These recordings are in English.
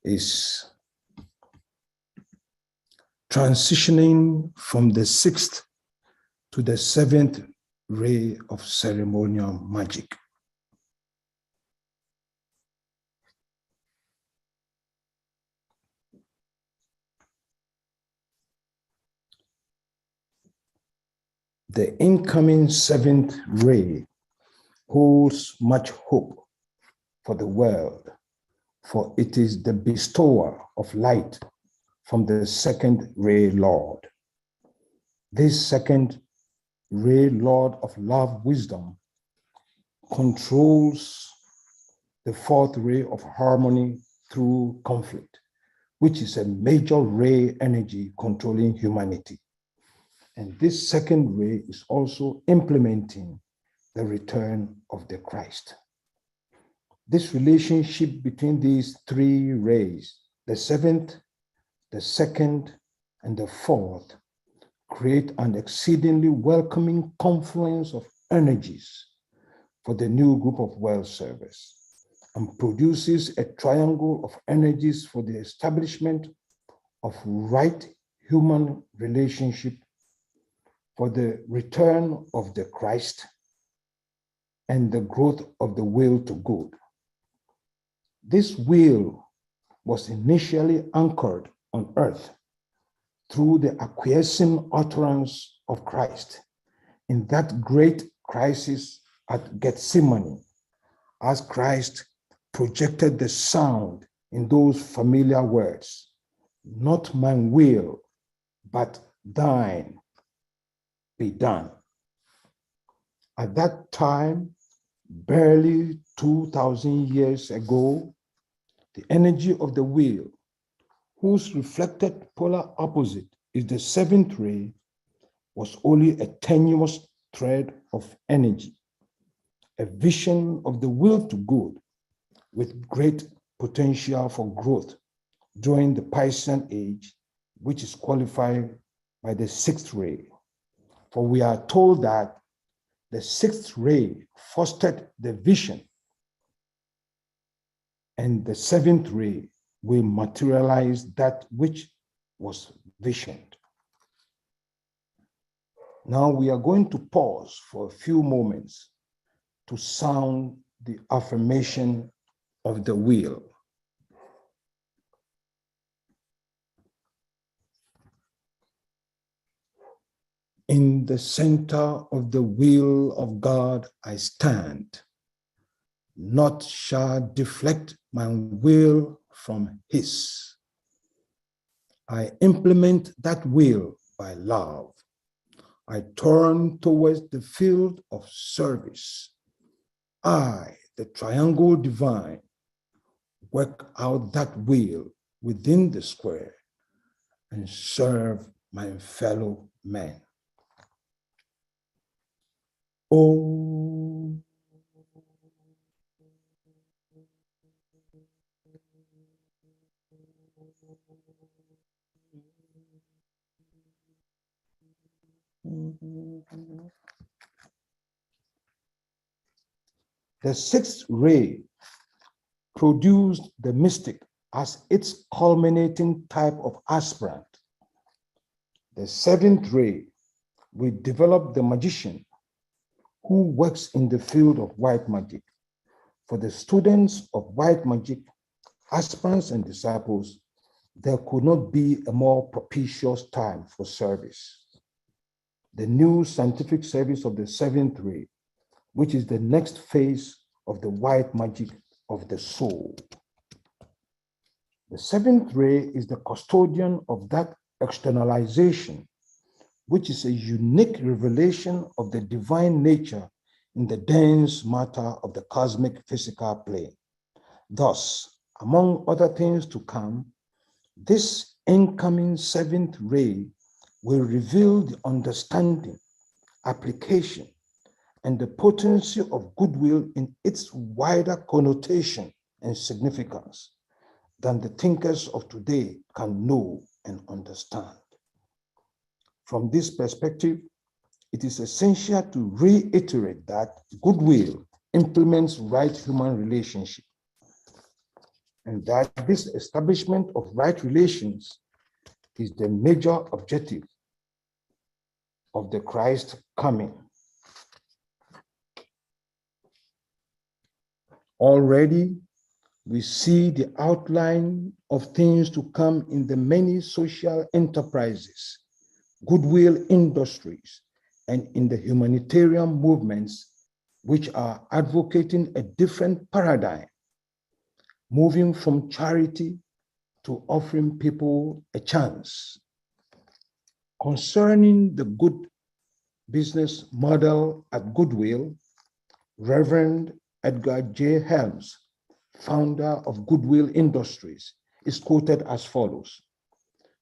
is transitioning from the 6th to the 7th ray of ceremonial magic. The incoming 7th ray holds much hope for the world, for it is the bestower of light from the 2nd ray Lord. This 2nd ray Lord of love wisdom controls the 4th ray of harmony through conflict, which is a major ray energy controlling humanity. And this 2nd ray is also implementing the return of the Christ. This relationship between these 3 rays, the 7th, the 2nd, and the 4th, create an exceedingly welcoming confluence of energies for the new group of world service, and produces a triangle of energies for the establishment of right human relationship, for the return of the Christ, and the growth of the will to good. This will was initially anchored on earth through the acquiescing utterance of Christ in that great crisis at Gethsemane, as Christ projected the sound in those familiar words, "Not my will, but thine be done." At that time, barely 2,000 years ago, the energy of the will, whose reflected polar opposite is the 7th ray, was only a tenuous thread of energy, a vision of the will to good with great potential for growth during the Piscean age, which is qualified by the 6th ray. For we are told that the 6th ray fostered the vision, and the 7th ray will materialize that which was visioned. Now we are going to pause for a few moments to sound the affirmation of the will. In the center of the will of God I stand. Naught shall deflect my will from his. I implement that will by love. I turn towards the field of service. I, the triangle divine, work out that will within the square and serve my fellow men. Oh, the 6th ray produced the mystic as its culminating type of aspirant. The 7th ray will develop the magician who works in the field of white magic. For the students of white magic, aspirants and disciples, there could not be a more propitious time for service. The new scientific service of the 7th ray, which is the next phase of the white magic of the soul. The 7th ray is the custodian of that externalization, which is a unique revelation of the divine nature in the dense matter of the cosmic physical plane. Thus, among other things to come, this incoming 7th ray will reveal the understanding, application, and the potency of goodwill in its wider connotation and significance than the thinkers of today can know and understand. From this perspective, it is essential to reiterate that goodwill implements right human relationship. and that this establishment of right relations is the major objective of the Christ coming. Already, we see the outline of things to come in the many social enterprises, goodwill industries, and in the humanitarian movements which are advocating a different paradigm, moving from charity to offering people a chance. Concerning the good business model at Goodwill, Reverend Edgar J. Helms, founder of Goodwill Industries, is quoted as follows: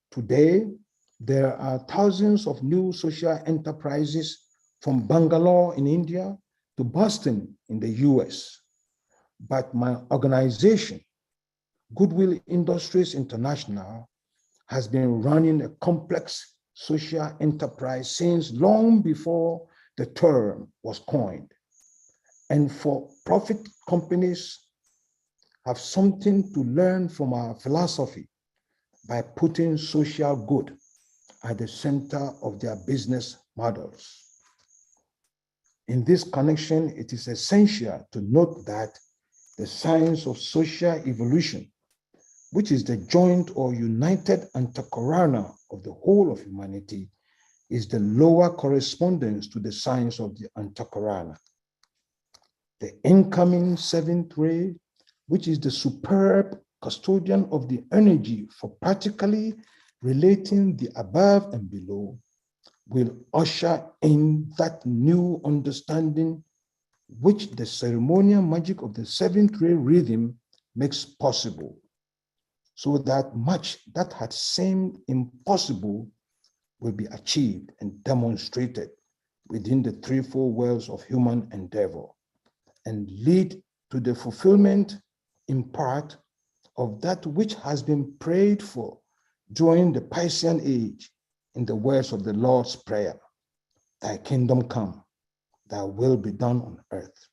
"Today, there are thousands of new social enterprises from Bangalore in India to Boston in the US. But my organization, Goodwill Industries International, has been running a complex social enterprise since long before the term was coined. And for-profit companies have something to learn from our philosophy by putting social good at the center of their business models." In this connection, it is essential to note that the science of social evolution, which is the joint or united antakorana of the whole of humanity, is the lower correspondence to the science of the antakorana. The incoming seventh ray, which is the superb custodian of the energy for practically relating the above and below, will usher in that new understanding which the ceremonial magic of the seventh ray rhythm makes possible, so that much that had seemed impossible will be achieved and demonstrated within the threefold worlds of human endeavor, and lead to the fulfillment in part of that which has been prayed for during the Piscean age in the words of the Lord's Prayer: "Thy kingdom come, thy will be done on earth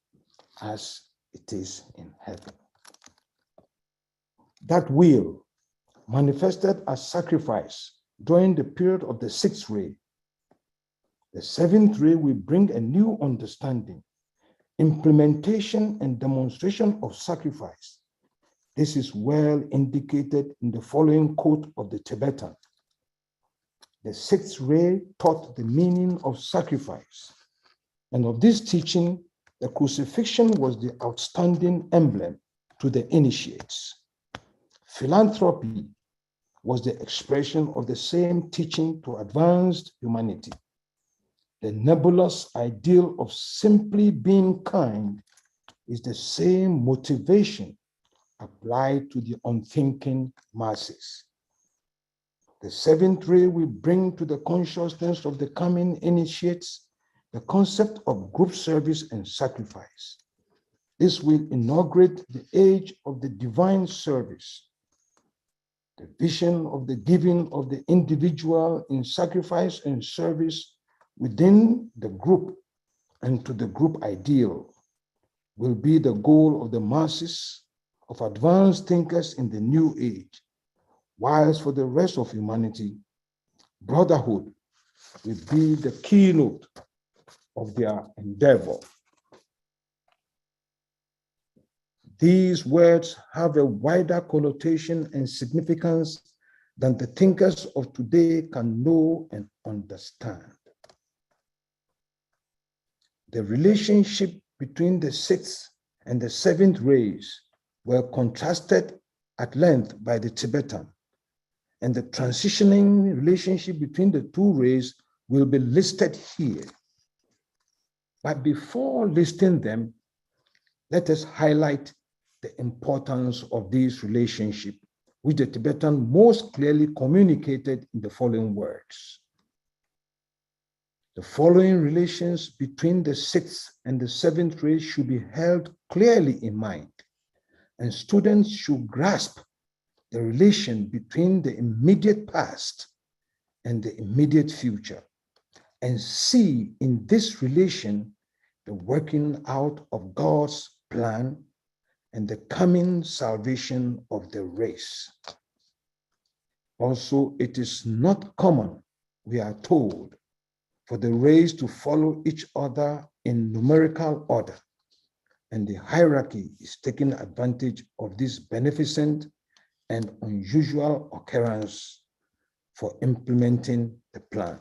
as it is in heaven." That will, manifested as sacrifice during the period of the sixth ray. The seventh ray will bring a new understanding, implementation, and demonstration of sacrifice. This is well indicated in the following quote of the Tibetan: "The sixth ray taught the meaning of sacrifice, and of this teaching, the crucifixion was the outstanding emblem to the initiates. Philanthropy was the expression of the same teaching to advanced humanity. The nebulous ideal of simply being kind is the same motivation applied to the unthinking masses. The seventh ray will bring to the consciousness of the coming initiates the concept of group service and sacrifice. This will inaugurate the age of the divine service. The vision of the giving of the individual in sacrifice and service within the group and to the group ideal will be the goal of the masses of advanced thinkers in the new age, whilst for the rest of humanity, brotherhood will be the keynote of their endeavor. These words have a wider connotation and significance than the thinkers of today can know and understand. The relationship between the sixth and the seventh rays were contrasted at length by the Tibetan, and the transitioning relationship between the two rays will be listed here. But before listing them, let us highlight the importance of this relationship, which the Tibetan most clearly communicated in the following words. The following relations between the sixth and the seventh rays should be held clearly in mind, and students should grasp the relation between the immediate past and the immediate future, and see in this relation the working out of God's plan and the coming salvation of the race. Also, it is not common, we are told, for the race to follow each other in numerical order, and the hierarchy is taking advantage of this beneficent and unusual occurrence for implementing the plan.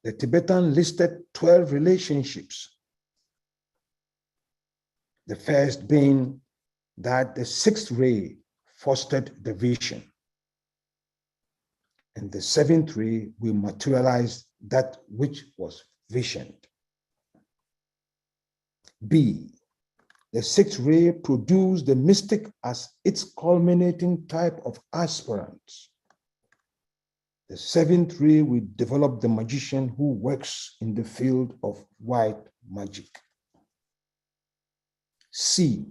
The Tibetan listed 12 relationships, the first being that the sixth ray fostered the vision, and the seventh ray will materialize that which was visioned. B, the sixth ray produced the mystic as its culminating type of aspirant. The seventh ray will develop the magician who works in the field of white magic. C,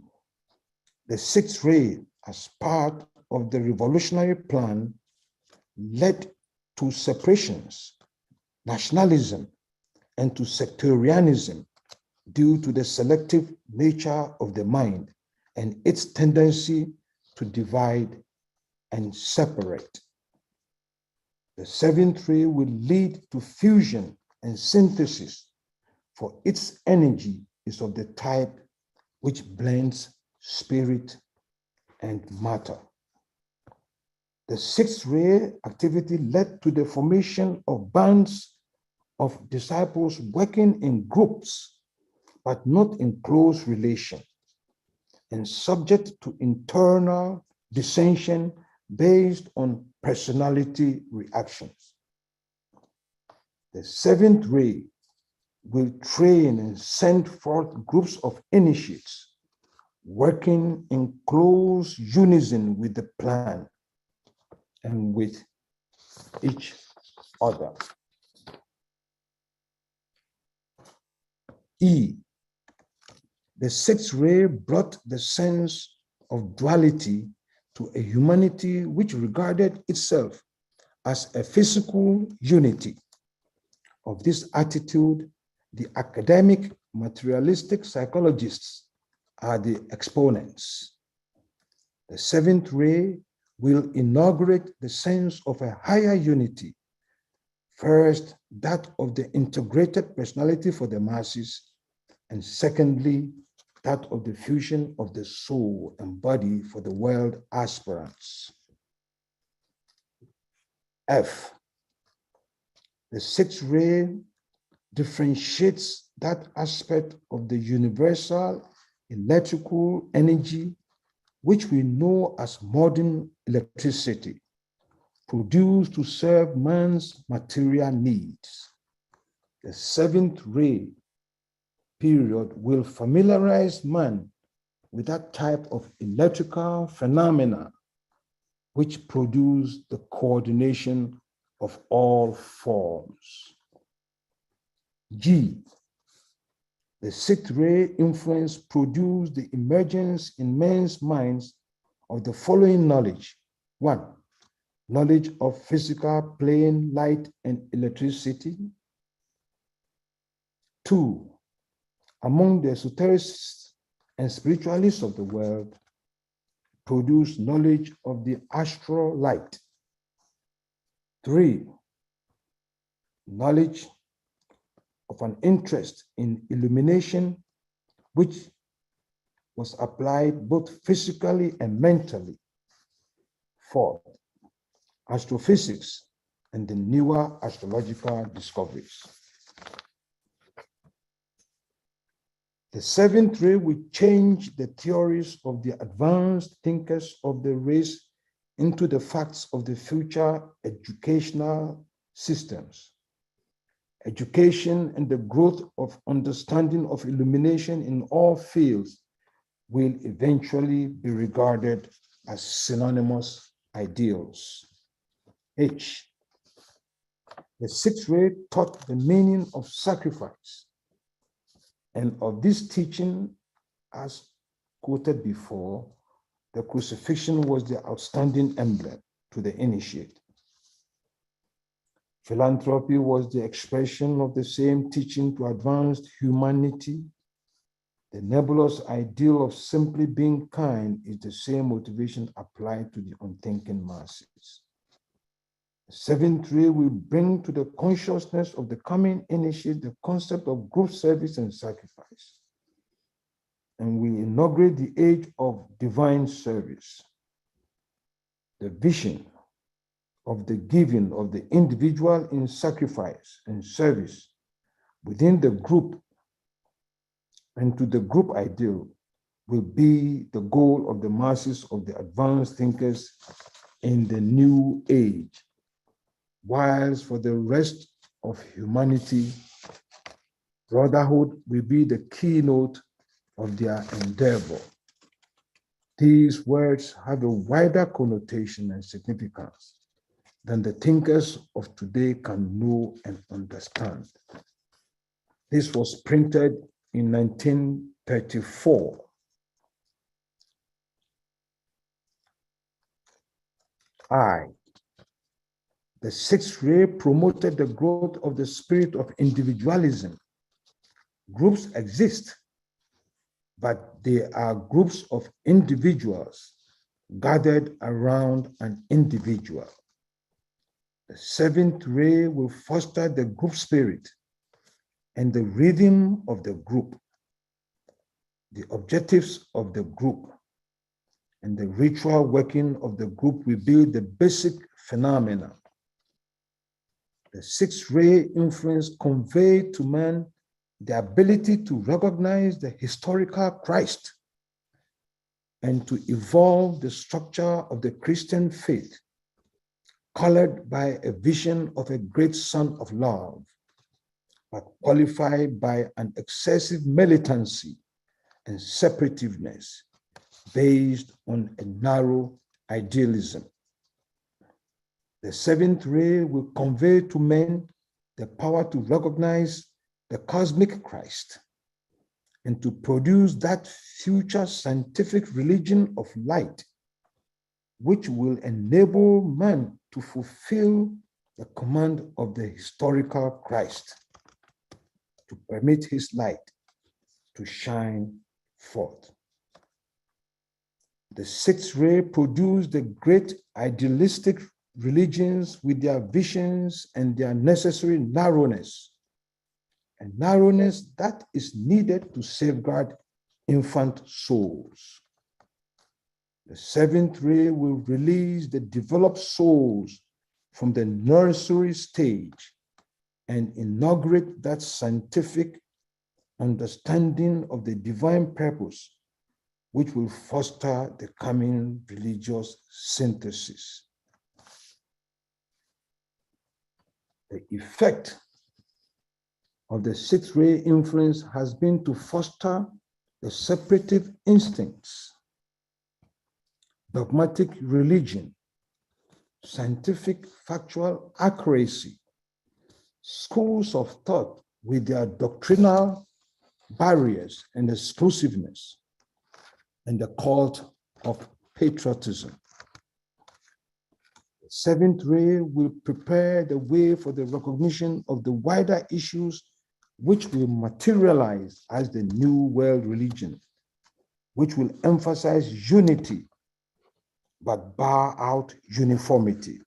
the sixth ray, as part of the revolutionary plan, led to separations, nationalism, and to sectarianism due to the selective nature of the mind and its tendency to divide and separate. The seventh ray will lead to fusion and synthesis, for its energy is of the type which blends spirit and matter. The sixth ray activity led to the formation of bands of disciples working in groups, but not in close relation, and subject to internal dissension based on personality reactions. The seventh ray will train and send forth groups of initiates working in close unison with the plan and with each other. E, the sixth ray brought the sense of duality to a humanity which regarded itself as a physical unity. Of this attitude, the academic materialistic psychologists are the exponents. The seventh ray will inaugurate the sense of a higher unity. First, that of the integrated personality for the masses, and secondly, that of the fusion of the soul and body for the world aspirants. F, the sixth ray differentiates that aspect of the universal electrical energy which we know as modern electricity, produced to serve man's material needs. The seventh ray period will familiarize man with that type of electrical phenomena which produce the coordination of all forms. G, the sixth ray influence produced the emergence in men's minds of the following knowledge. 1, knowledge of physical plane, light, and electricity. 2, among the esotericists and spiritualists of the world, produce knowledge of the astral light. 3, knowledge of an interest in illumination, which was applied both physically and mentally. 4, astrophysics and the newer astrological discoveries. The seventh ray will change the theories of the advanced thinkers of the race into the facts of the future educational systems. Education and the growth of understanding of illumination in all fields will eventually be regarded as synonymous ideals. H, the sixth ray taught the meaning of sacrifice. And of this teaching, as quoted before, the crucifixion was the outstanding emblem to the initiate. Philanthropy was the expression of the same teaching to advanced humanity. The nebulous ideal of simply being kind is the same motivation applied to the unthinking masses. The seventh ray will bring to the consciousness of the coming initiate the concept of group service and sacrifice. And we inaugurate the age of divine service. The vision of the giving of the individual in sacrifice and service within the group and to the group ideal will be the goal of the masses of the advanced thinkers in the new age, whilst for the rest of humanity, brotherhood will be the keynote of their endeavor. These words have a wider connotation and significance than the thinkers of today can know and understand. This was printed in 1934. The sixth ray promoted the growth of the spirit of individualism. Groups exist, but they are groups of individuals gathered around an individual. The seventh ray will foster the group spirit and the rhythm of the group, the objectives of the group, and the ritual working of the group will be the basic phenomena. The sixth ray influence conveyed to man the ability to recognize the historical Christ and to evolve the structure of the Christian faith, colored by a vision of a great Son of love, but qualified by an excessive militancy and separativeness based on a narrow idealism. The seventh ray will convey to men the power to recognize the cosmic Christ and to produce that future scientific religion of light, which will enable man to fulfill the command of the historical Christ, to permit his light to shine forth. The sixth ray produced the great idealistic religions with their visions and their necessary narrowness, and narrowness that is needed to safeguard infant souls. The seventh ray will release the developed souls from the nursery stage and inaugurate that scientific understanding of the divine purpose, which will foster the coming religious synthesis. The effect of the sixth ray influence has been to foster the separative instincts, dogmatic religion, scientific factual accuracy, schools of thought with their doctrinal barriers and exclusiveness, and the cult of patriotism. The seventh ray will prepare the way for the recognition of the wider issues which will materialize as the new world religion, which will emphasize unity but bar out uniformity.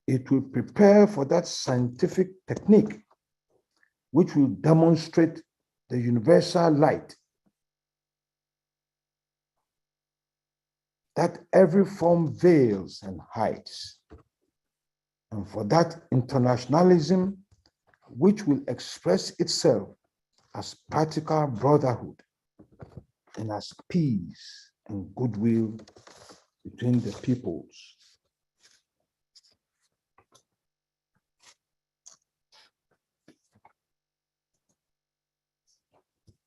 It will prepare for that scientific technique which will demonstrate the universal light that every form veils and hides, and for that internationalism which will express itself as practical brotherhood and as peace and goodwill between the peoples.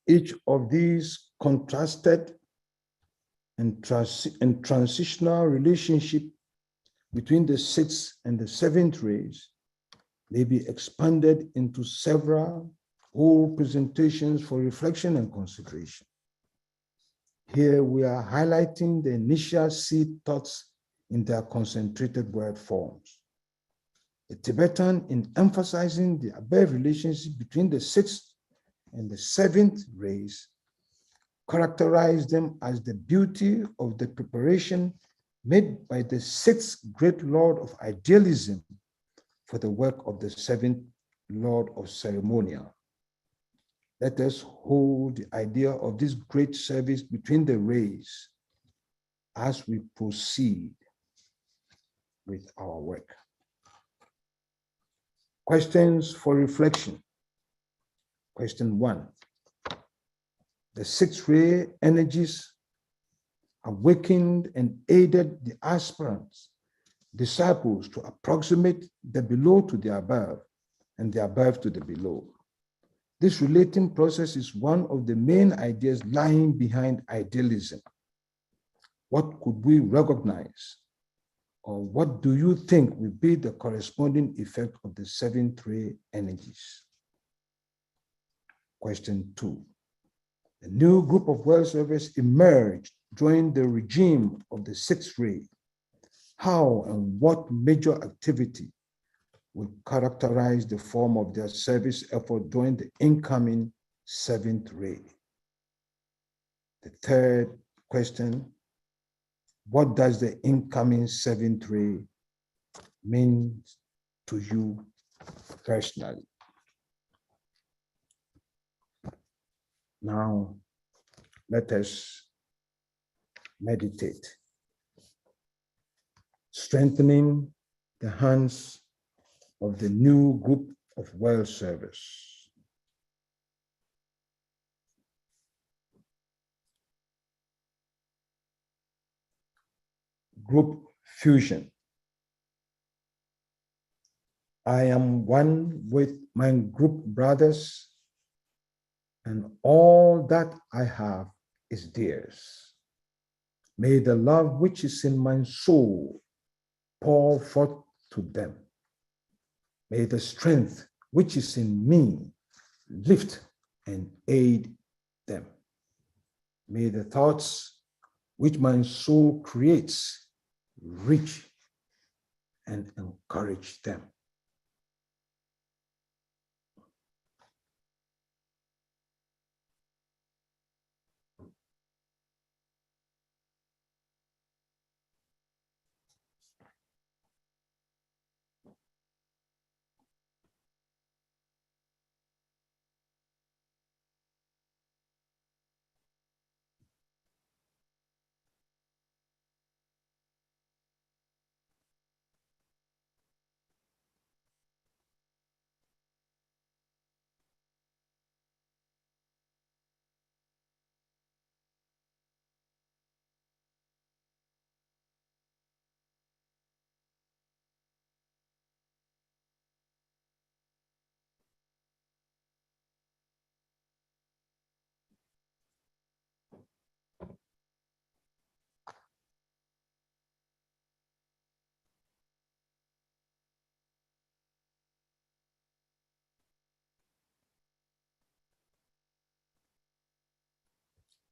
Each of these contrasted and transitional relationship between the sixth and the seventh rays may be expanded into several whole presentations for reflection and consideration. Here we are highlighting the initial seed thoughts in their concentrated word forms. The Tibetan, in emphasizing the above relationship between the sixth and the seventh rays, characterize them as the beauty of the preparation made by the sixth great Lord of idealism for the work of the seventh Lord of Ceremonial. Let us hold the idea of this great service between the rays as we proceed with our work. Questions for reflection. Question 1. The six ray energies awakened and aided the aspirants, disciples, to approximate the below to the above and the above to the below. This relating process is one of the main ideas lying behind idealism. What could we recognize, or what do you think will be the corresponding effect of the seventh ray energies? Question 2. A new group of well servers emerged during the regime of the sixth ray. How and what major activity will characterize the form of their service effort during the incoming seventh ray? The third question, what does the incoming seventh ray mean to you personally? Now, let us meditate. Strengthening the hands of the new group of well servers. Group fusion. I am one with my group brothers, and all that I have is theirs. May the love which is in my soul pour forth to them. May the strength which is in me lift and aid them. May the thoughts which my soul creates reach and encourage them.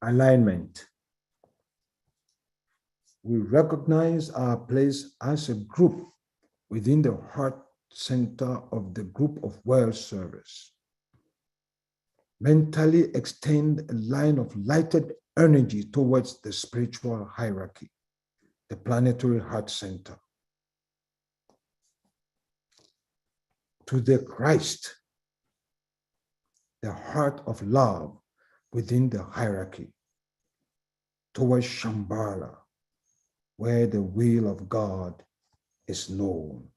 Alignment. We recognize our place as a group within the heart center of the group of well servers. Mentally extend a line of lighted energy towards the spiritual hierarchy, the planetary heart center. To the Christ, the heart of love within the hierarchy, towards Shambhala, where the will of God is known.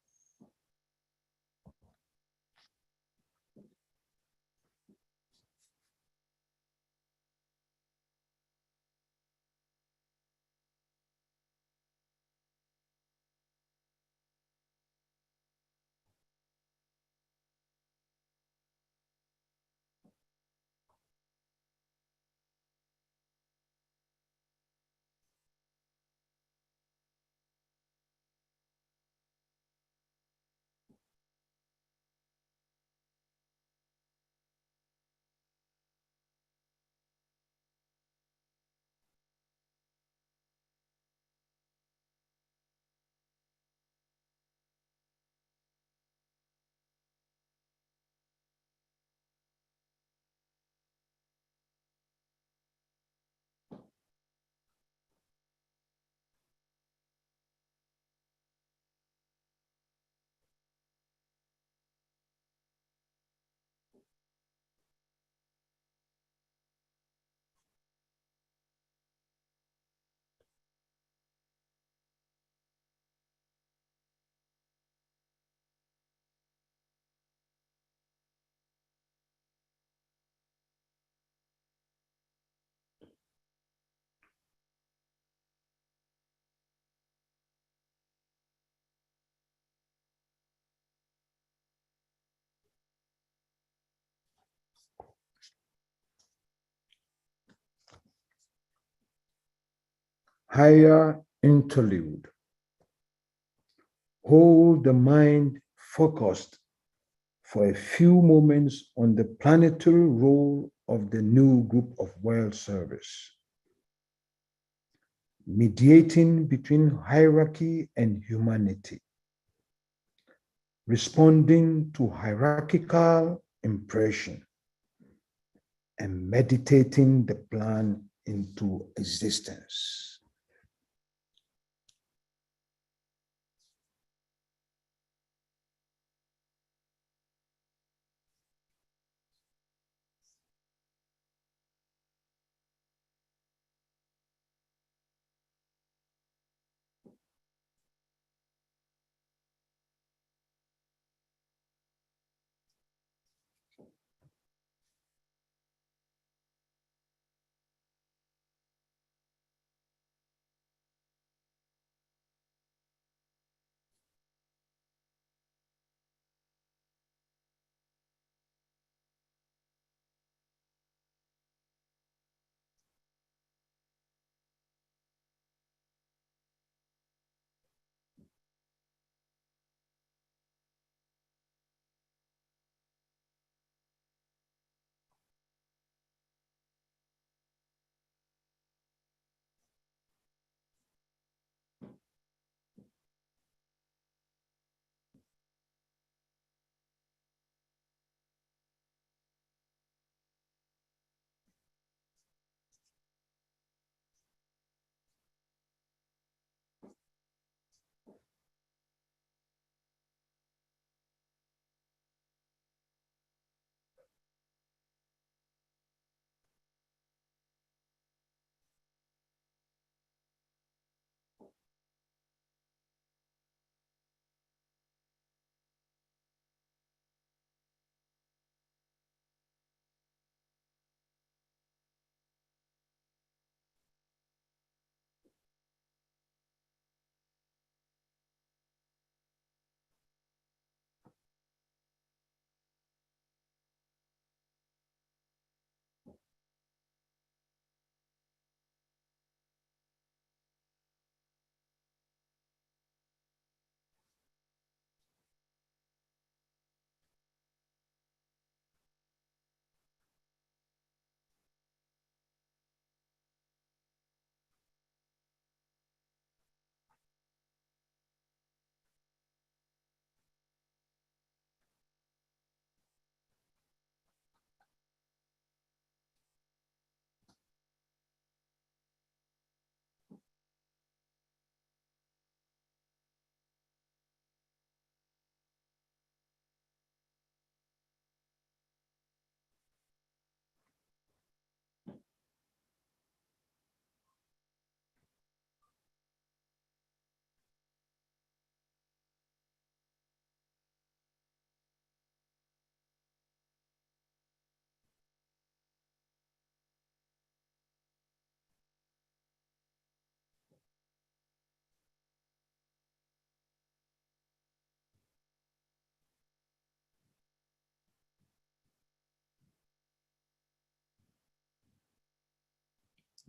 Higher interlude. Hold the mind focused for a few moments on the planetary role of the new group of world service, mediating between hierarchy and humanity, responding to hierarchical impression, and meditating the plan into existence.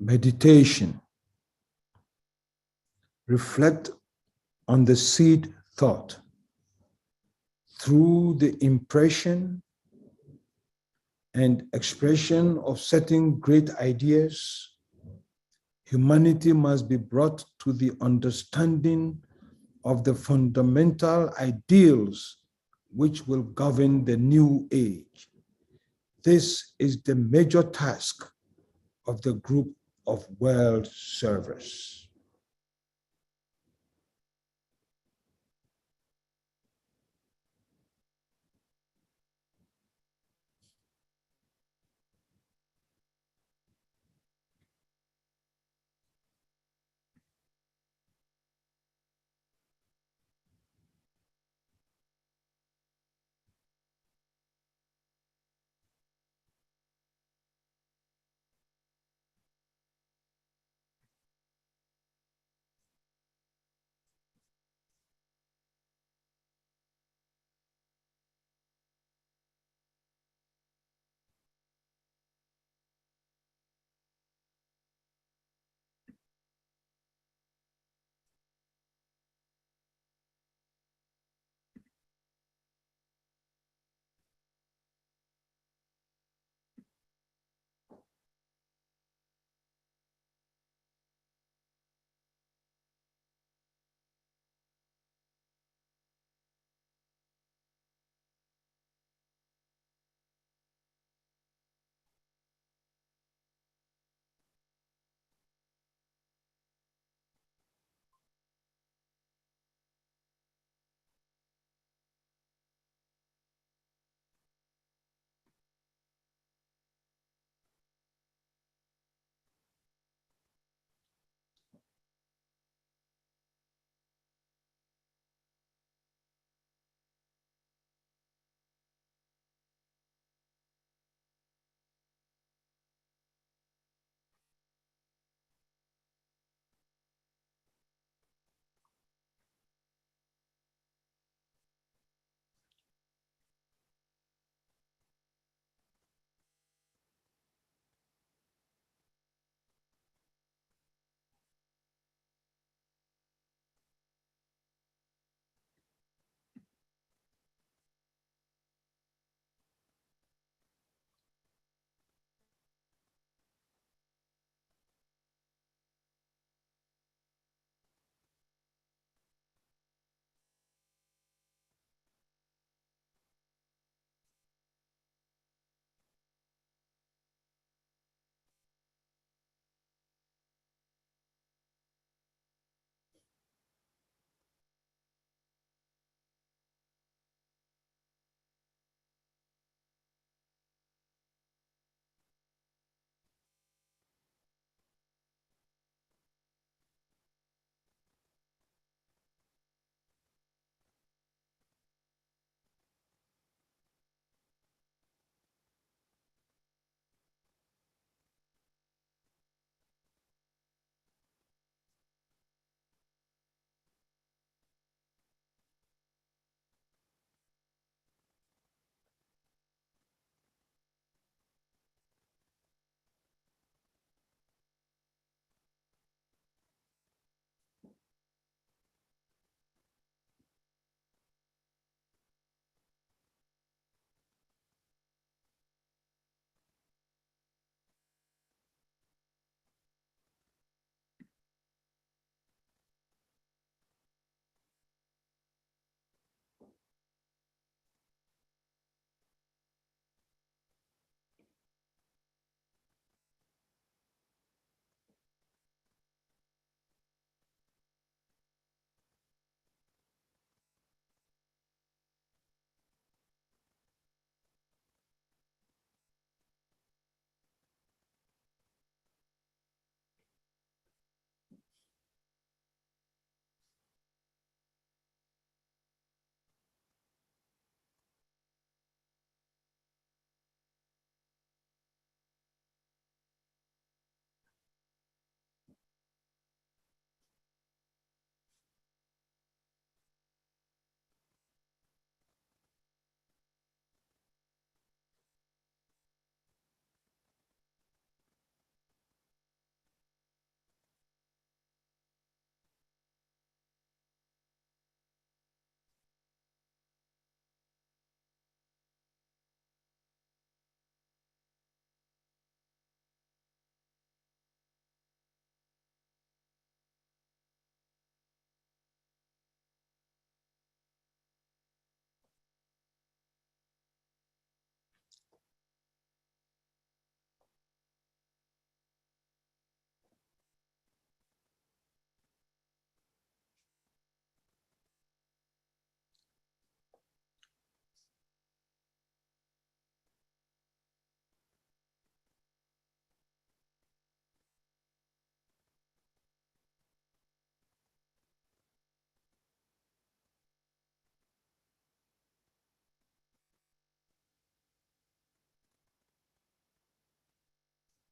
Meditation. Reflect on the seed thought. Through the impression and expression of certain great ideas, humanity must be brought to the understanding of the fundamental ideals which will govern the new age. This is the major task of the group of world service.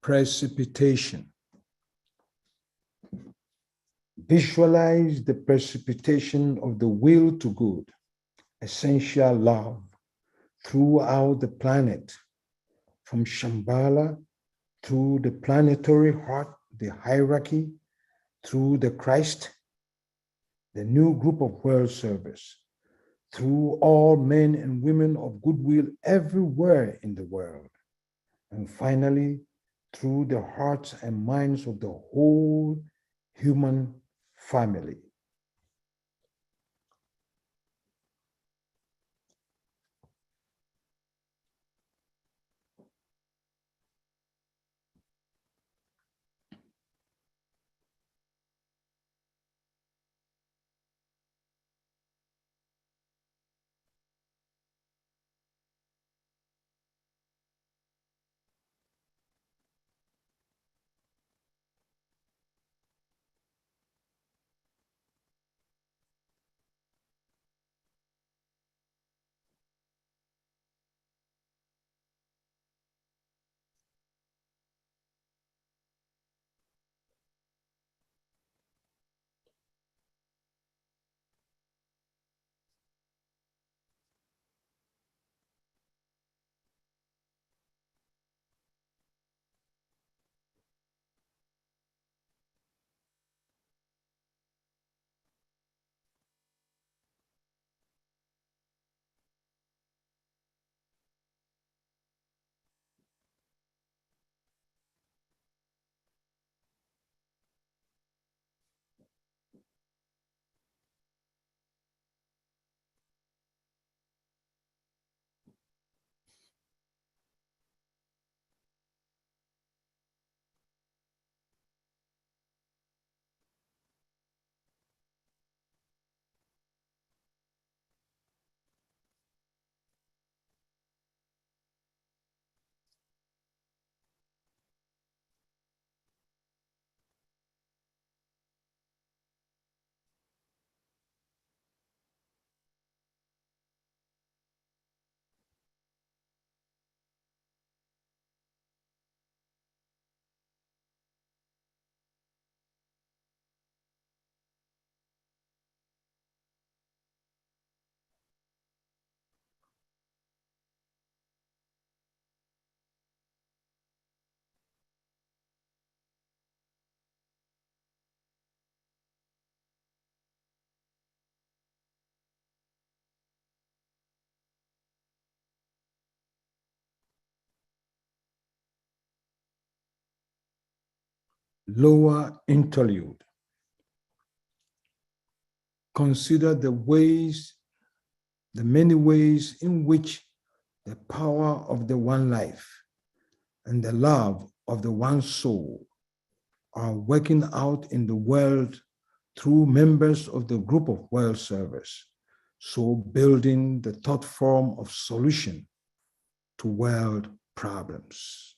Precipitation. Visualize the precipitation of the will to good, essential love, throughout the planet, from Shambhala through the planetary heart, the hierarchy, through the Christ, the new group of world service, through all men and women of goodwill everywhere in the world, and finally, through the hearts and minds of the whole human family. Lower interlude. Consider the many ways in which the power of the one life and the love of the one soul are working out in the world through members of the group of world service, so building the thought form of solution to world problems.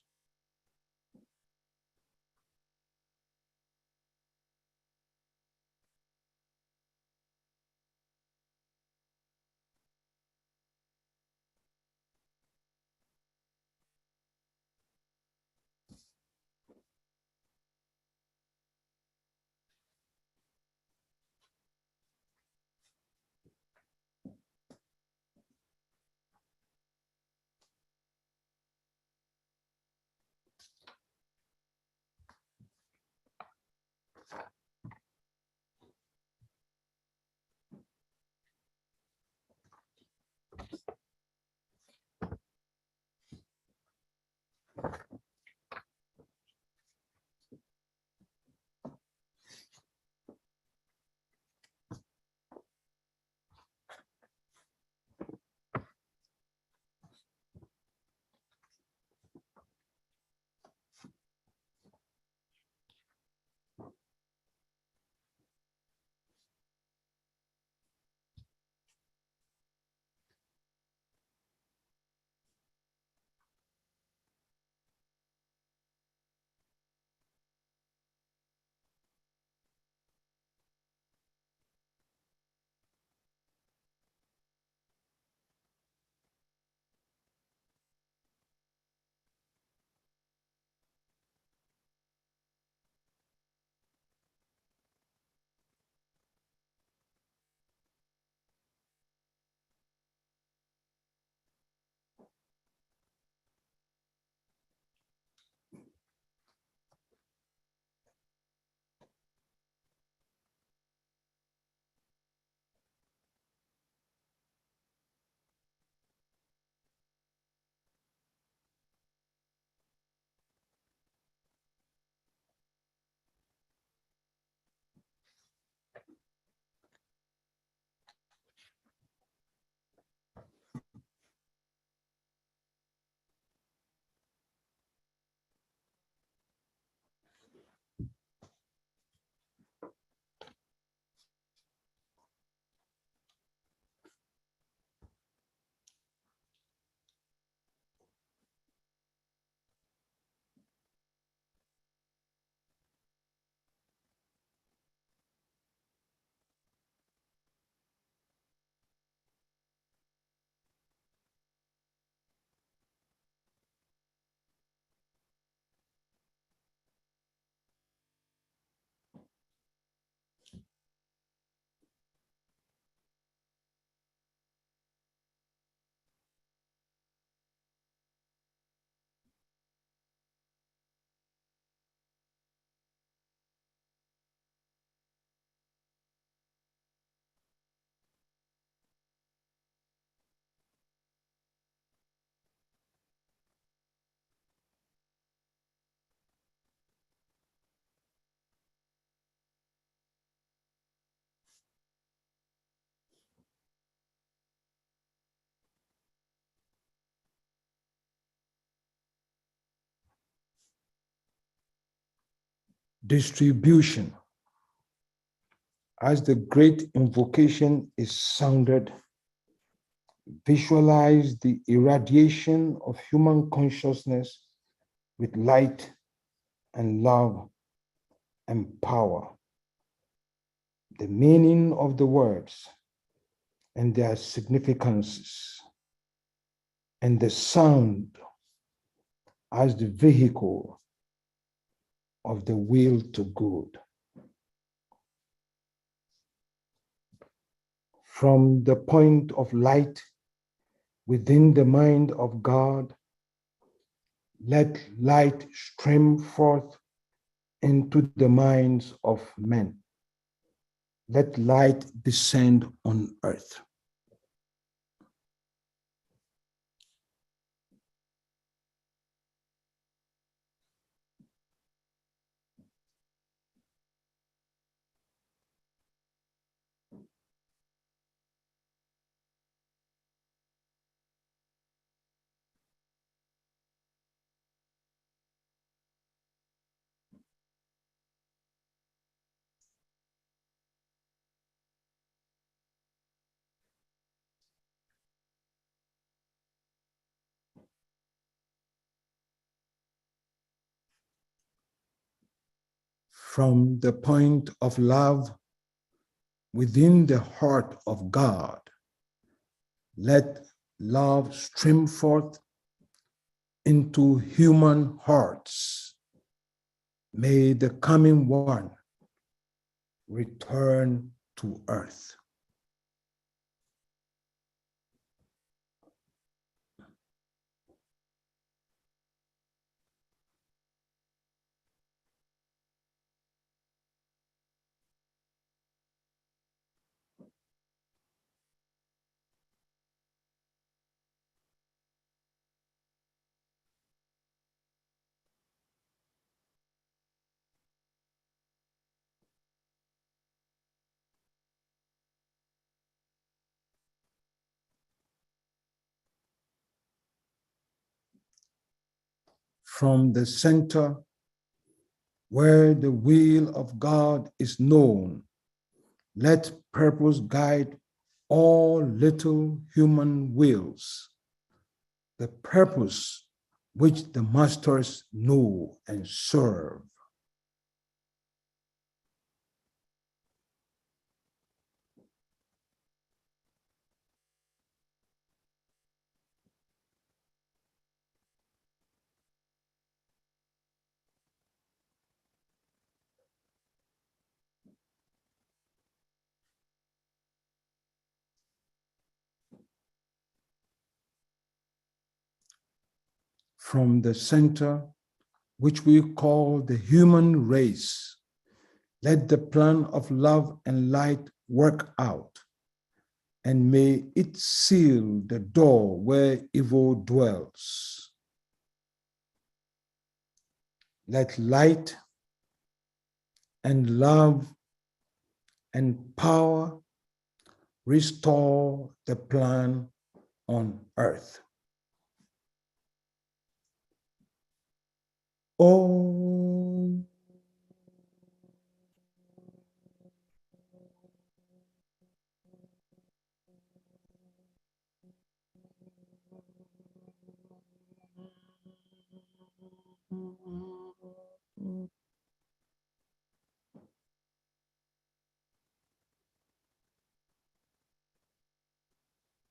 distribution. As the great invocation is sounded, visualize the irradiation of human consciousness with light and love and power. The meaning of the words and their significances, and the sound as the vehicle of the will to good. From the point of light within the mind of God, let light stream forth into the minds of men. Let light descend on earth. From the point of love within the heart of God, let love stream forth into human hearts. May the coming one return to earth. From the center where the will of God is known, let purpose guide all little human wills, the purpose which the masters know and serve. From the center, which we call the human race, let the plan of love and light work out, and may it seal the door where evil dwells. Let light and love and power restore the plan on earth. Oh,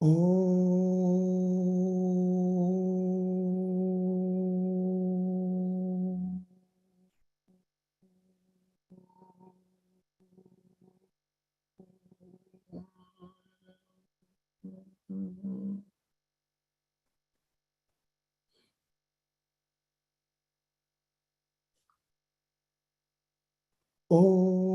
oh. Oh,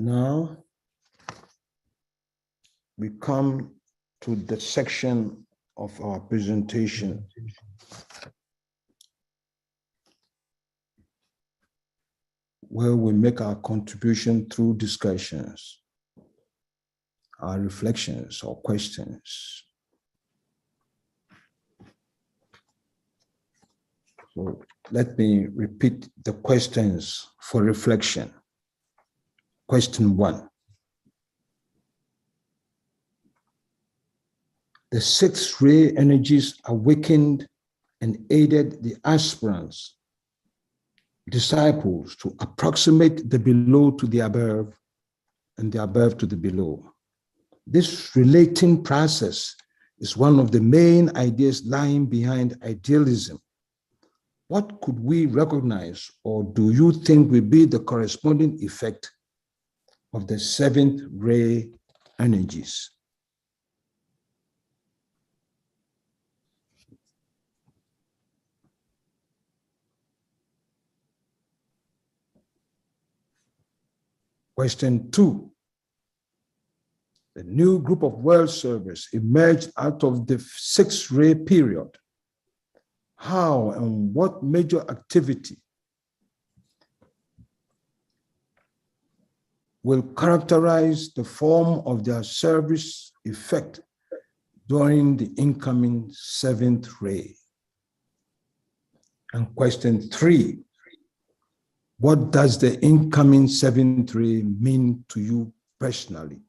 Now, we come to the section of our presentation where we make our contribution through discussions, our reflections or questions. So let me repeat the questions for reflection. Question 1. The 6 ray energies awakened and aided the aspirants, disciples, to approximate the below to the above and the above to the below. This relating process is one of the main ideas lying behind idealism. What could we recognize, or do you think will be the corresponding effect of the 7th ray energies? Question 2. The new group of world servers emerged out of the 6 ray period. How and what major activity will characterize the form of their service effect during the incoming 7th ray? And question 3. What does the incoming 7th ray mean to you personally?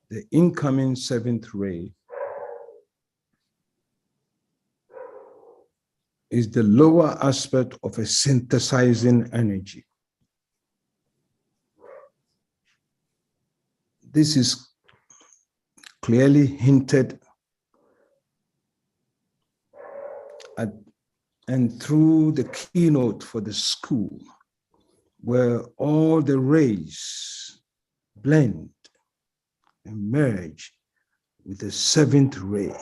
The incoming 7th ray is the lower aspect of a synthesizing energy. This is clearly hinted at and through the keynote for the school, where all the rays blend and merge with the 7th ray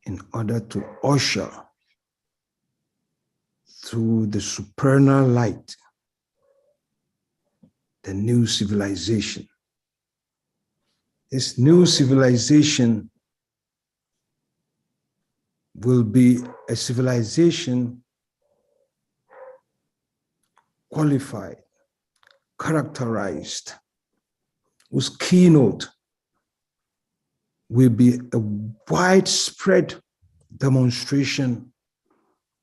in order to usher through the supernal light the new civilization. This new civilization will be a civilization qualified, characterized, whose keynote will be a widespread demonstration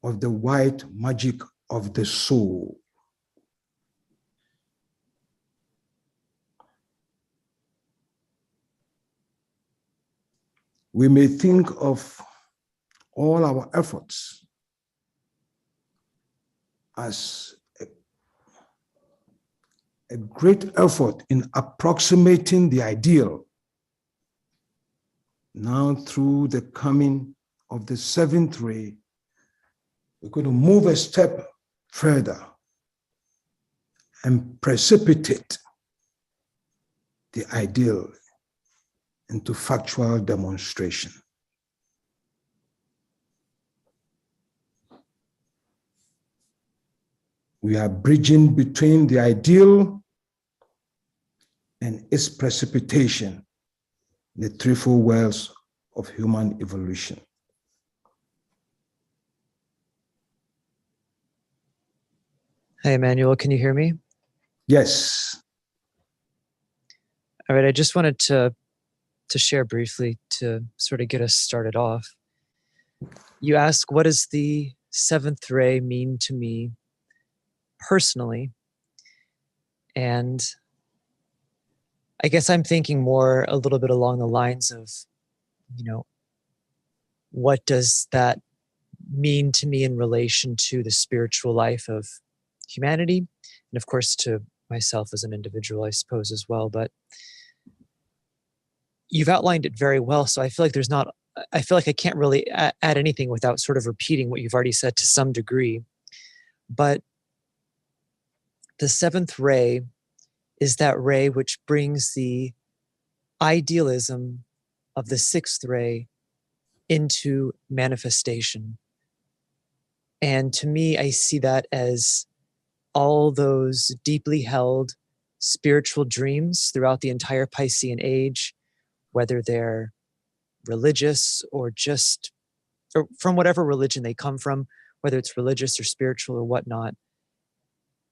of the white magic of the soul. We may think of all our efforts as a great effort in approximating the ideal. Now, through the coming of the 7th ray, we're going to move a step further and precipitate the ideal into factual demonstration. We are bridging between the ideal and its precipitation, the threefold wells of human evolution. Hi, Emmanuel, can you hear me? Yes. All right, I just wanted to share briefly to sort of get us started off. You ask, what does the 7th ray mean to me personally? And I guess I'm thinking more a little bit along the lines of, what does that mean to me in relation to the spiritual life of humanity, and of course to myself as an individual, I suppose, as well. But you've outlined it very well, so I feel like I can't really add anything without sort of repeating what you've already said to some degree. But the seventh ray is that ray which brings the idealism of the sixth ray into manifestation. And to me, I see that as all those deeply held spiritual dreams throughout the entire Piscean age, whether they're religious or from whatever religion they come from, whether it's religious or spiritual or whatnot.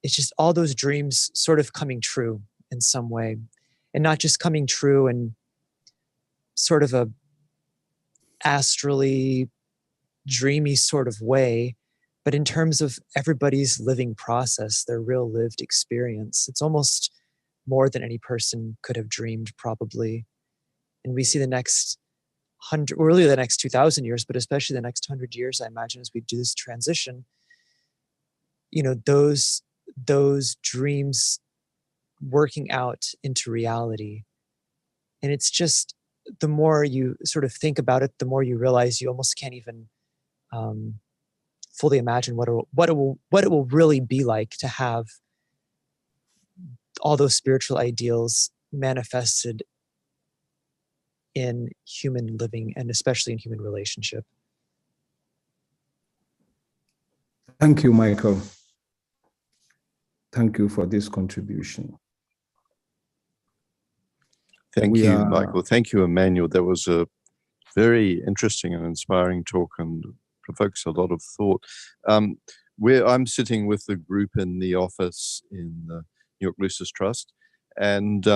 It's just all those dreams sort of coming true in some way, and not just coming true in sort of a astrally dreamy sort of way, but in terms of everybody's living process, their real lived experience. It's almost more than any person could have dreamed, probably. And we see the next 100, or really the next 2,000 years, but especially the next 100 years, I imagine, as we do this transition, those dreams working out into reality. And it's just, the more you sort of think about it, the more you realize you almost can't even fully imagine what it will really be like to have all those spiritual ideals manifested in human living, and especially in human relationship. Thank you, Michael. Thank you for this contribution. Thank you, Michael. Thank you, Emmanuel. That was a very interesting and inspiring talk and provokes a lot of thought. I'm sitting with the group in the office in the New York Lucis Trust. And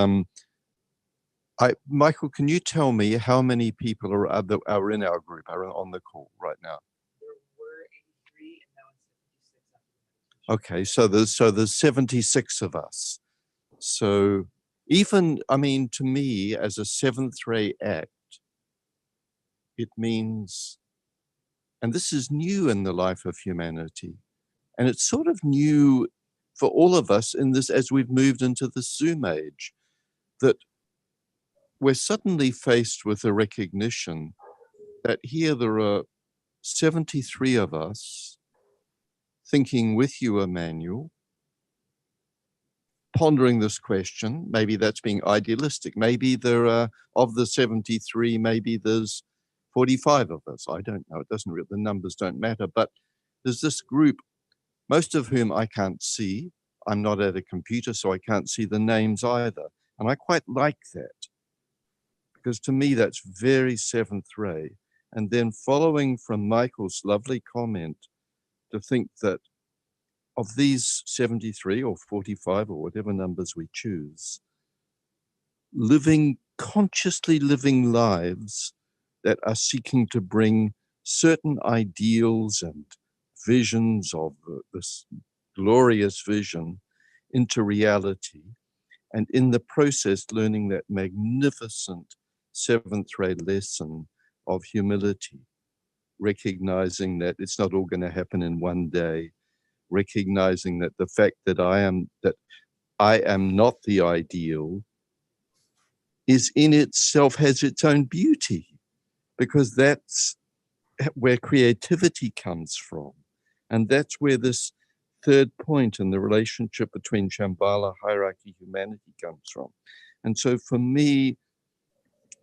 Michael, can you tell me how many people are in our group, are on the call right now? There were 83 and now it's 76. Okay, so there's 76 of us. So even, to me, as a seventh ray act, it means, and this is new in the life of humanity, and it's sort of new for all of us in this, as we've moved into the Zoom age, that we're suddenly faced with a recognition that here there are 73 of us thinking with you, Emmanuel, pondering this question. Maybe that's being idealistic. Maybe there are, of the 73, maybe there's 45 of us. I don't know. It doesn't really, the numbers don't matter. But there's this group, most of whom I can't see. I'm not at a computer, so I can't see the names either. And I quite like that, because to me, that's very seventh ray. And then following from Michael's lovely comment, to think that of these 73 or 45 or whatever numbers we choose, consciously living lives that are seeking to bring certain ideals and visions of this glorious vision into reality, and in the process learning that magnificent seventh ray lesson of humility, recognizing that it's not all going to happen in one day, recognizing that the fact that I am not the ideal is in itself, has its own beauty, because that's where creativity comes from. And that's where this third point in the relationship between Shambhala, hierarchy, humanity comes from. And so for me,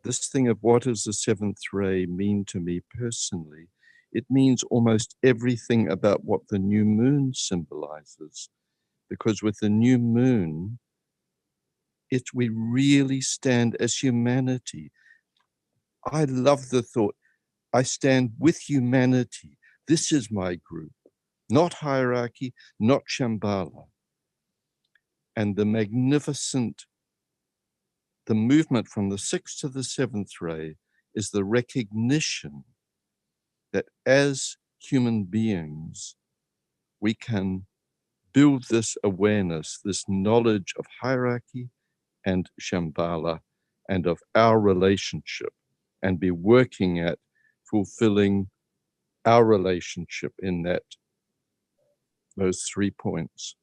this thing of what does the seventh ray mean to me personally, it means almost everything about what the new moon symbolizes. Because with the new moon, we really stand as humanity. I love the thought, I stand with humanity. This is my group, not hierarchy, not Shambhala. And the movement from the sixth to the seventh ray is the recognition that as human beings, we can build this awareness, this knowledge of hierarchy and Shambhala and of our relationship, and be working at fulfilling our relationship in those 3 points.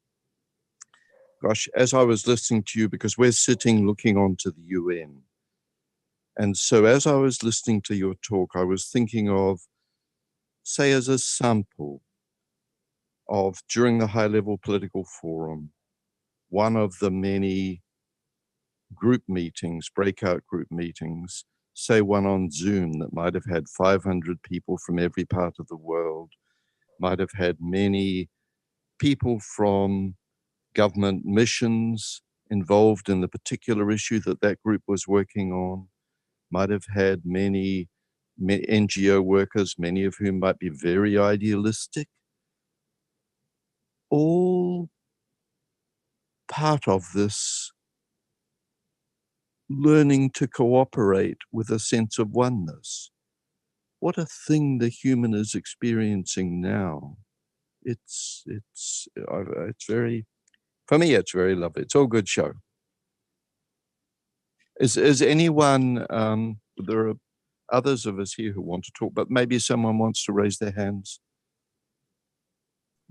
Gosh, as I was listening to you, because we're sitting looking onto the UN, and so as I was listening to your talk, I was thinking of, say, as a sample of, during the high-level political forum, one of the many group meetings, breakout group meetings, say one on Zoom that might have had 500 people from every part of the world, might have had many people from government missions involved in the particular issue that that group was working on, might have had many NGO workers, many of whom might be very idealistic, all part of this learning to cooperate with a sense of oneness. What a thing the human is experiencing now. It's very, for me, it's very lovely. It's all good show. Is anyone, there are others of us here who want to talk, but maybe someone wants to raise their hands.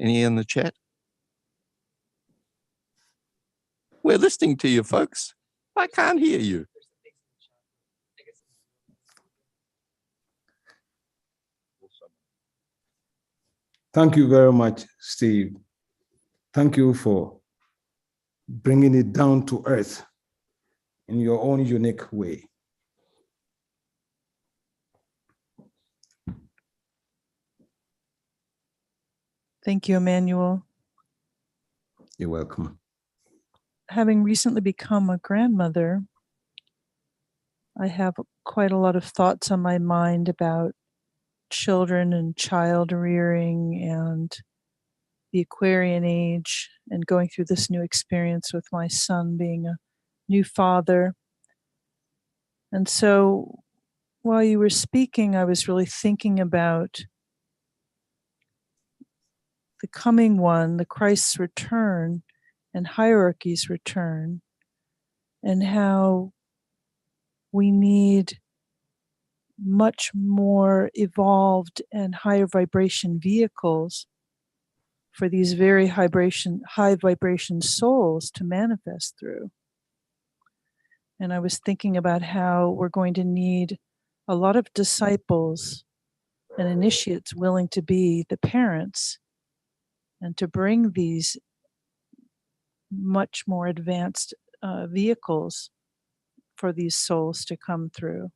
Any in the chat? We're listening to you, folks. I can't hear you. Thank you very much, Steve. Thank you for bringing it down to earth in your own unique way. Thank you, Emmanuel. You're welcome. Having recently become a grandmother, I have quite a lot of thoughts on my mind about children and child rearing and the Aquarian age and going through this new experience with my son being a new father. And so while you were speaking, I was really thinking about the coming one, the Christ's return and hierarchy's return, and how we need much more evolved and higher vibration vehicles for these very high vibration souls to manifest through. And I was thinking about how we're going to need a lot of disciples and initiates willing to be the parents and to bring these much more advanced vehicles for these souls to come through.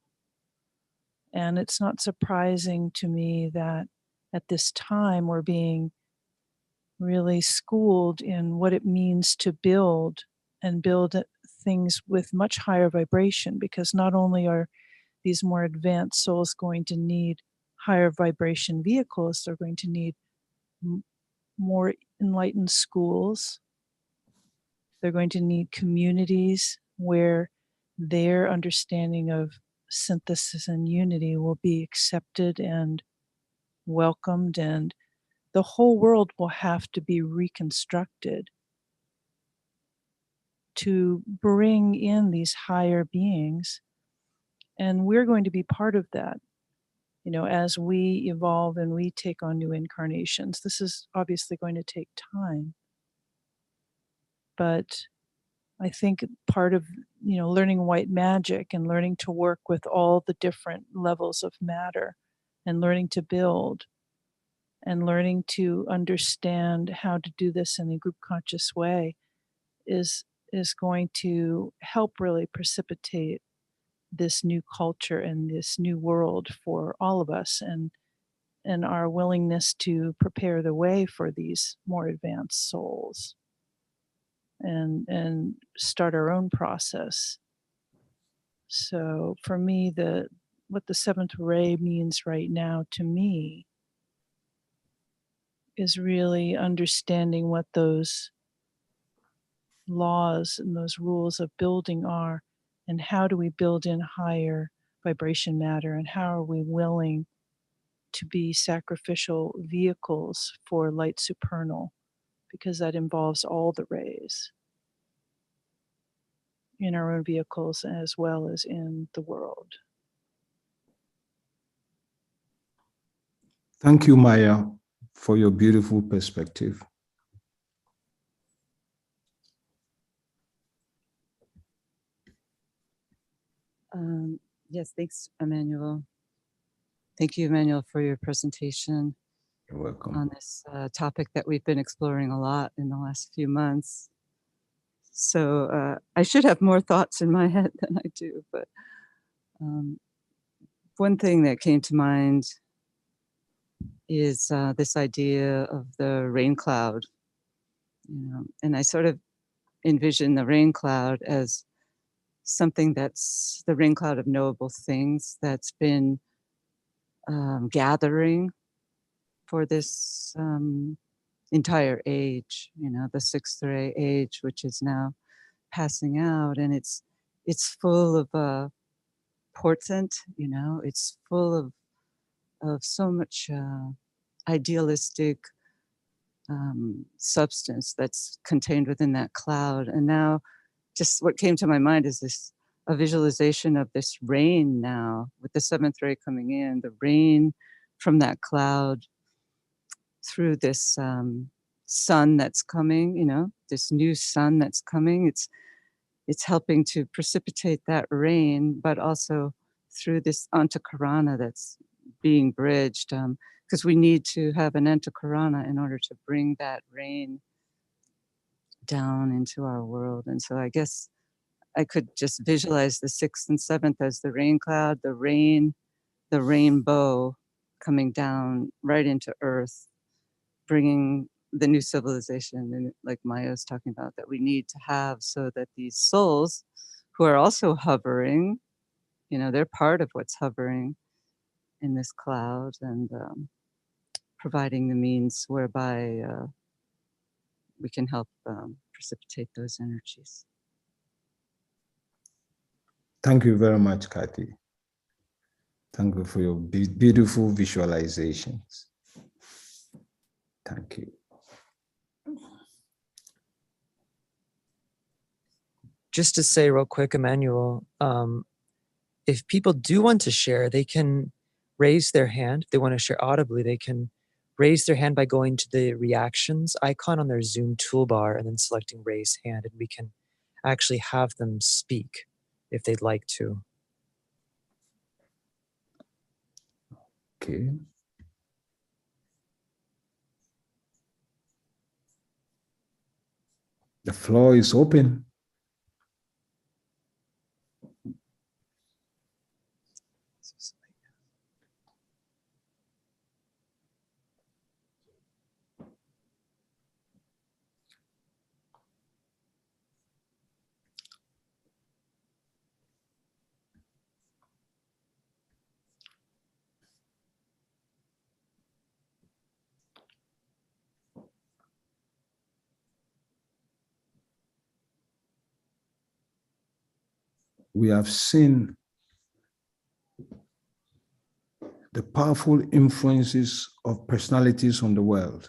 And it's not surprising to me that at this time we're being really schooled in what it means to build and build things with much higher vibration, because not only are these more advanced souls going to need higher vibration vehicles, they're going to need more enlightened schools. They're going to need communities where their understanding of synthesis and unity will be accepted and welcomed, and the whole world will have to be reconstructed to bring in these higher beings. And we're going to be part of that. You know, as we evolve and we take on new incarnations, this is obviously going to take time. But I think part of, learning white magic and learning to work with all the different levels of matter and learning to build and learning to understand how to do this in a group conscious way is going to help really precipitate this new culture and this new world for all of us, and our willingness to prepare the way for these more advanced souls and start our own process. So for me, what the seventh ray means right now to me is really understanding what those laws and those rules of building are, and how do we build in higher vibration matter, and how are we willing to be sacrificial vehicles for light supernal, because that involves all the rays in our own vehicles as well as in the world. Thank you, Maya, for your beautiful perspective. Yes, thanks, Emmanuel. Thank you, Emmanuel, for your presentation You're welcome. on this topic that we've been exploring a lot in the last few months. So I should have more thoughts in my head than I do, but one thing that came to mind is this idea of the rain cloud. And I sort of envision the rain cloud as something that's the rain cloud of knowable things that's been gathering for this entire age, the sixth ray age, which is now passing out, and it's full of portent. It's full of so much idealistic substance that's contained within that cloud. And now, just what came to my mind is a visualization of this rain now, with the seventh ray coming in, the rain from that cloud through this sun that's coming, this new sun that's coming. It's helping to precipitate that rain, but also through this antakarana that's being bridged, because we need to have an antakarana in order to bring that rain down into our world. And so I guess I could just visualize the sixth and seventh as the rain cloud, the rainbow coming down right into earth, bringing the new civilization, and like Maya's talking about, that we need to have, so that these souls who are also hovering, they're part of what's hovering in this cloud, and providing the means whereby we can help precipitate those energies. Thank you very much, Kathy. Thank you for your beautiful visualizations. Thank you. Just to say real quick, Emmanuel, if people do want to share, they can raise their hand. If they want to share audibly, they can raise their hand by going to the reactions icon on their Zoom toolbar and then selecting raise hand, and we can actually have them speak if they'd like to. Okay. The floor is open. We have seen the powerful influences of personalities on the world.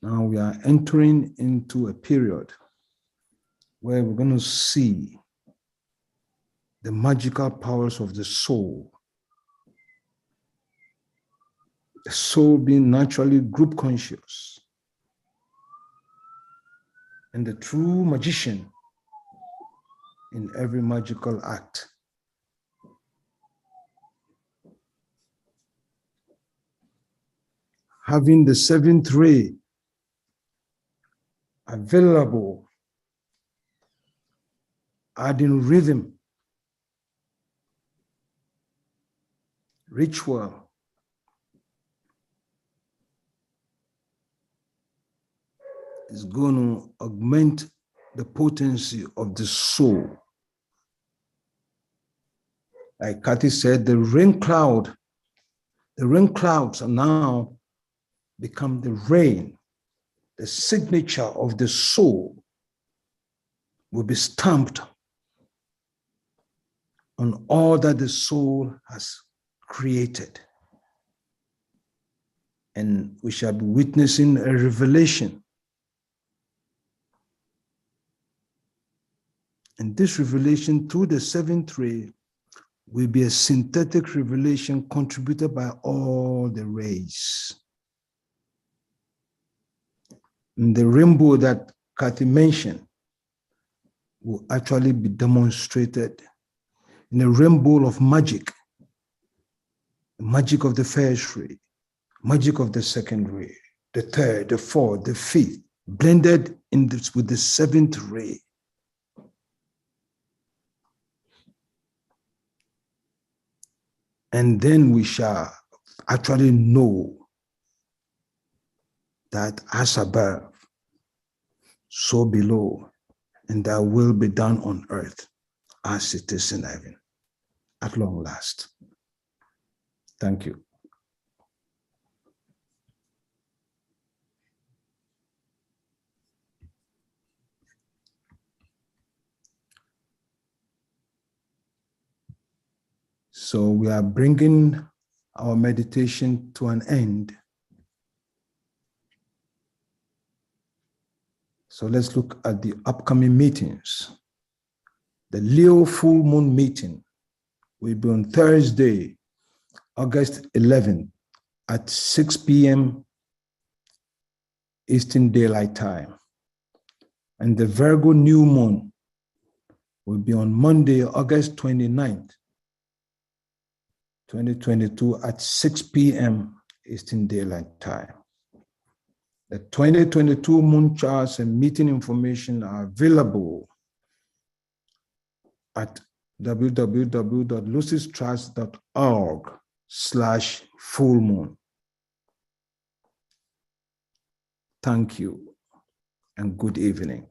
Now we are entering into a period where we're going to see the magical powers of the soul. The soul being naturally group conscious, and the true magician in every magical act. Having the seventh ray available, adding rhythm, ritual, is going to augment the potency of the soul. Like Kathy said, the rain clouds are now become the rain. The signature of the soul will be stamped on all that the soul has created. And we shall be witnessing a revelation. And this revelation through the seventh ray will be a synthetic revelation contributed by all the rays. And the rainbow that Kathy mentioned will actually be demonstrated in a rainbow of magic. The magic of the first ray, magic of the second ray, the third, the fourth, the fifth, blended in this with the seventh ray. And then we shall actually know that as above, so below, and that will be done on earth as it is in heaven, at long last. Thank you. So we are bringing our meditation to an end. So let's look at the upcoming meetings. The Leo full moon meeting will be on Thursday, August 11th at 6 p.m. Eastern Daylight Time. And the Virgo new moon will be on Monday, August 29th, 2022 at 6 p.m. Eastern Daylight Time. The 2022 moon charts and meeting information are available at www.lucistrust.org/full-moon. Thank you and good evening.